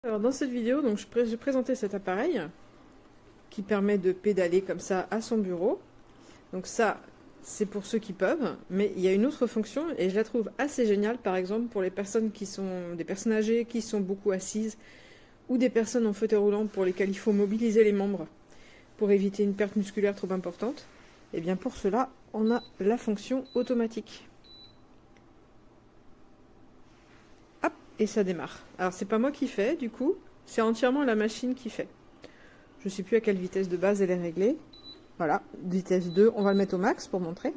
Alors dans cette vidéo, donc, je vais présenter cet appareil qui permet de pédaler comme ça à son bureau. Donc ça, c'est pour ceux qui peuvent, mais il y a une autre fonction et je la trouve assez géniale, par exemple pour les personnes qui sont des personnes âgées qui sont beaucoup assises ou des personnes en fauteuil roulant pour lesquelles il faut mobiliser les membres pour éviter une perte musculaire trop importante. Et bien pour cela, on a la fonction automatique. Hop, et ça démarre. Alors c'est pas moi qui fais, du coup, c'est entièrement la machine qui fait. Je sais plus à quelle vitesse de base elle est réglée. Voilà, vitesse 2, on va le mettre au max pour montrer.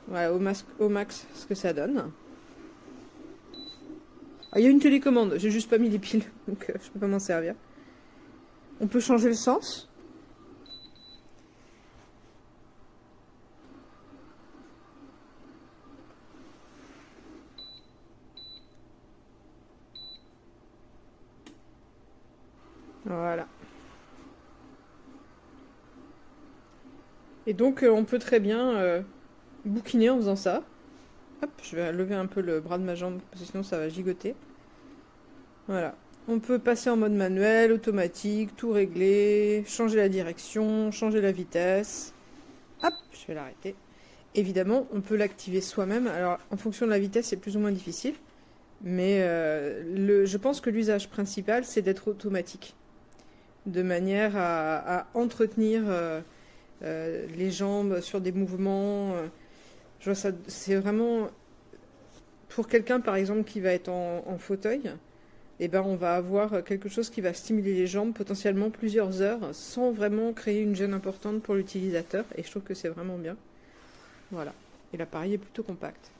Voilà, au max ce que ça donne. Ah, il y a une télécommande, j'ai juste pas mis les piles, donc je peux pas m'en servir. On peut changer le sens. Voilà. Et donc on peut très bien bouquiner en faisant ça. Hop, je vais lever un peu le bras de ma jambe, parce que sinon ça va gigoter. Voilà. On peut passer en mode manuel, automatique, tout régler, changer la direction, changer la vitesse. Hop, je vais l'arrêter. Évidemment, on peut l'activer soi-même. Alors, en fonction de la vitesse, c'est plus ou moins difficile. Mais je pense que l'usage principal, c'est d'être automatique. De manière à entretenir les jambes sur des mouvements. Je vois ça, c'est vraiment... Pour quelqu'un, par exemple, qui va être en fauteuil, eh ben, on va avoir quelque chose qui va stimuler les jambes potentiellement plusieurs heures sans vraiment créer une gêne importante pour l'utilisateur. Et je trouve que c'est vraiment bien. Voilà. Et l'appareil est plutôt compact.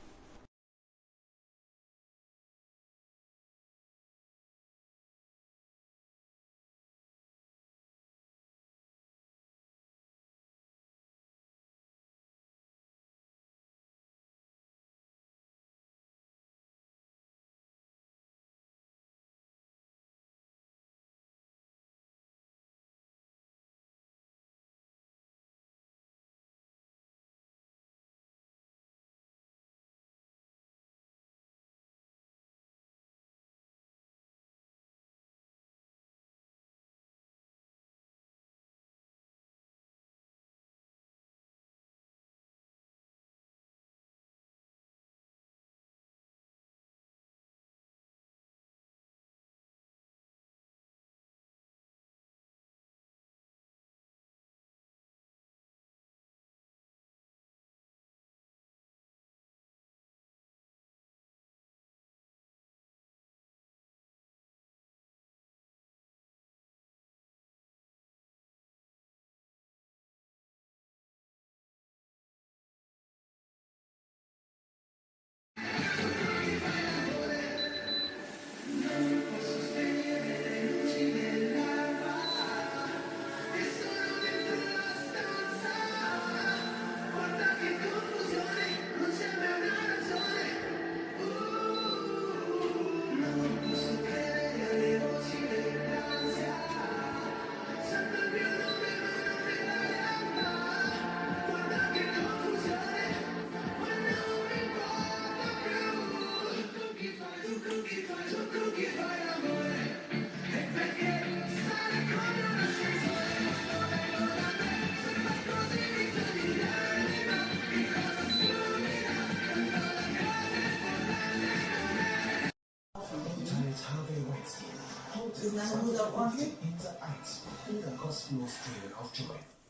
Hinter 1 oder kostenlos wählen auf Joy.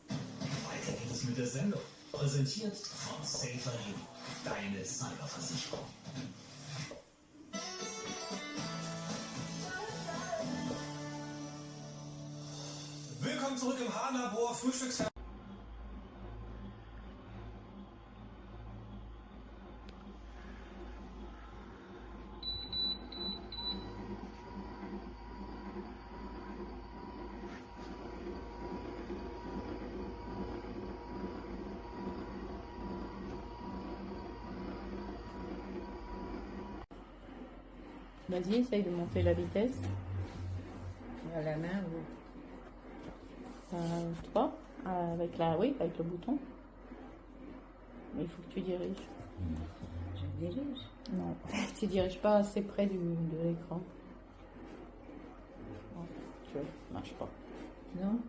Weiter geht es mit der Sendung. Präsentiert von Saferin, deine Cyberversicherung. Willkommen zurück im Hahnlabor Frühstücksfernsehen. Vas-y, essaye de monter la vitesse. À la main ou 3, avec avec le bouton. Mais il faut que tu diriges. je dirige. Non, tu diriges pas assez près de l'écran. ça marche pas. Non?